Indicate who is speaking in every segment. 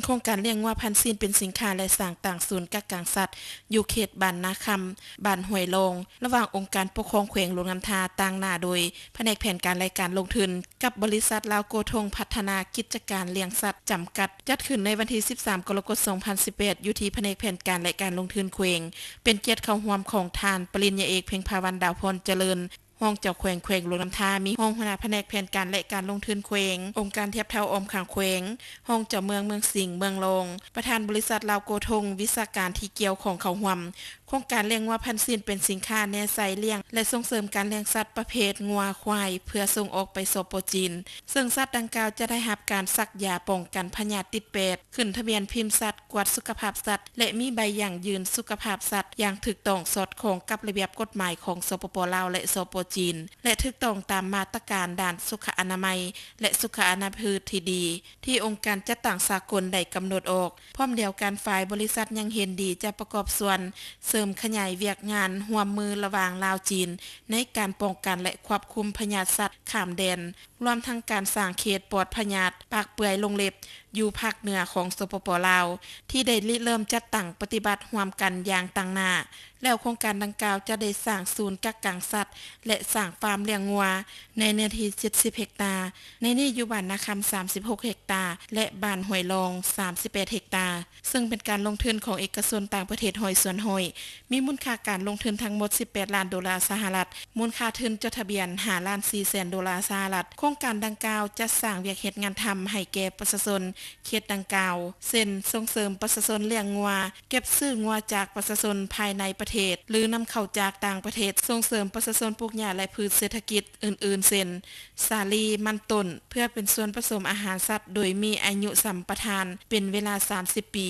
Speaker 1: โครงการเลี้ยงงัวพันธุ์ซีนเป็นสินค้าและสร้างต่างศูนย์กักขังสัตว์อยู่เขตบ้านนาคำบ้านห้วยโลงระหว่างองค์การปกครองแขวงหลวงน้ำทาต่างหน้าโดยแผนกแผนการรายการลงทุนกับบริษัทลาวโกทงพัฒนากิจการเลี้ยงสัตว์จำกัดจัดขึ้นในวันที่13กรกฎาคม2018อยู่ที่แผนกแผนการและการลงทุนแขวงเป็นเกียรติเข้าร่วมของทานปริญญาเอกเพ็งภาวันดาวพรเจริญห้องเจ้าแขวงหลวงน้ำทามีห้องหัวหน้าแผนกแผนการและการลงทุนแขวงองค์การเทียบเท่าออมข้างแขวงห้องเจ้าเมืองสิงห์เมืองลงประธานบริษัทลาวโกทงวิชาการที่เกี่ยวของเขาห่วมโครงการเลี้ยงวัวพันธุ์ซีนเป็นสินค้าแนใส่เลี้ยงและส่งเสริมการเลี้ยงสัตว์ประเภทงัวควายเพื่อส่งออกไปสปปจีนซึ่งสัตว์ดังกล่าวจะได้รับการซักยาป้องกันพยาธิติดเป็ดขึ้นทะเบียนพิมพ์สัตว์กวดสุขภาพสัตว์และมีใบอย่างยืนสุขภาพสัตว์อย่างถูกต้องสอดคล้องกับระเบียบกฎหมายของสปปลาวและสปปจีนและถูกต้องตามมาตรการด้านสุขอนามัยและสุขอนามัยที่ดีที่องค์การจัดตั้งสากลได้กำหนดออกพร้อมเดียวกันฝ่ายบริษัทยังเห็นดีจะประกอบส่วนเสริมขยายเวียกงานร่วมมือระหว่างลาวจีนในการป้องกันและควบคุมพยาธิสัตว์ข้ามแดนรวมทั้งการสร้างเขตปลอดพยาธิปากเปื่อยลงเล็บอยู่ภาคเหนือของสปปลาวที่ได้ริเริ่มจัดตั้งปฏิบัติร่วมกันอย่างต่างหน้าแล้วโครงการดังกล่าวจะได้สร้างศูนย์กักขังสัตว์และสร้างฟาร์มเลี้ยงงัวในเนื้อที่70เฮกตาร์ในนี้อยู่บ้านนาคำ36เฮกตาร์และบ้านห้วยรอง38เฮกตาร์ซึ่งเป็นการลงทุนของเอกชนต่างประเทศห้อยส่วนห้อยมีมูลค่าการลงทุนทั้งหมด18ล้านดอลลาร์สหรัฐมูลค่าทุนจดทะเบียน5ล้าน4แสนดอลลาร์สหรัฐโครงการดังกล่าวจะสร้างเวียกเฮ็ดงานทำให้แก่ประชาชนเขตดังกล่าวเช่นส่งเสริมประชาชนเลี้ยงงัวเก็บซื้องัวจากประชาชนภายในประเทศหรือนำเข้าจากต่างประเทศส่งเสริมประชาชนปลูกหญ้าและพืชเศรษฐกิจอื่นๆเช่นสาลีมันต้นเพื่อเป็นส่วนผสมอาหารสัตว์โดยมีอายุสัมปทานเป็นเวลา30ปี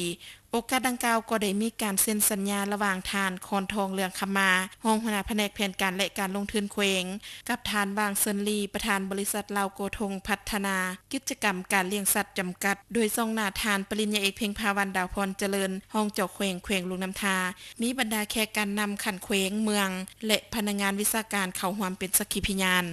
Speaker 1: โอกาสดังกล่าวก็ได้มีการเซ็นสัญญาระหว่างทานคอนทองเรืองคมารองหัวหน้าแผนกแผนการและการลงทุนแขวงกับทานบางเซินลีประธานบริษัทลาวโกทงพัฒนากิจกรรมการเลี้ยงสัตว์จำกัดโดยทรงหน้าทานปริญญาเอกเพ็งภาวันดาวพรเจริญห้องเจ้าแขวงลุงน้ำทามีบรรดาแขกการนำขันแขวงเมืองและพนักงานวิชาการเข้าร่วมเป็นสักขีพยาน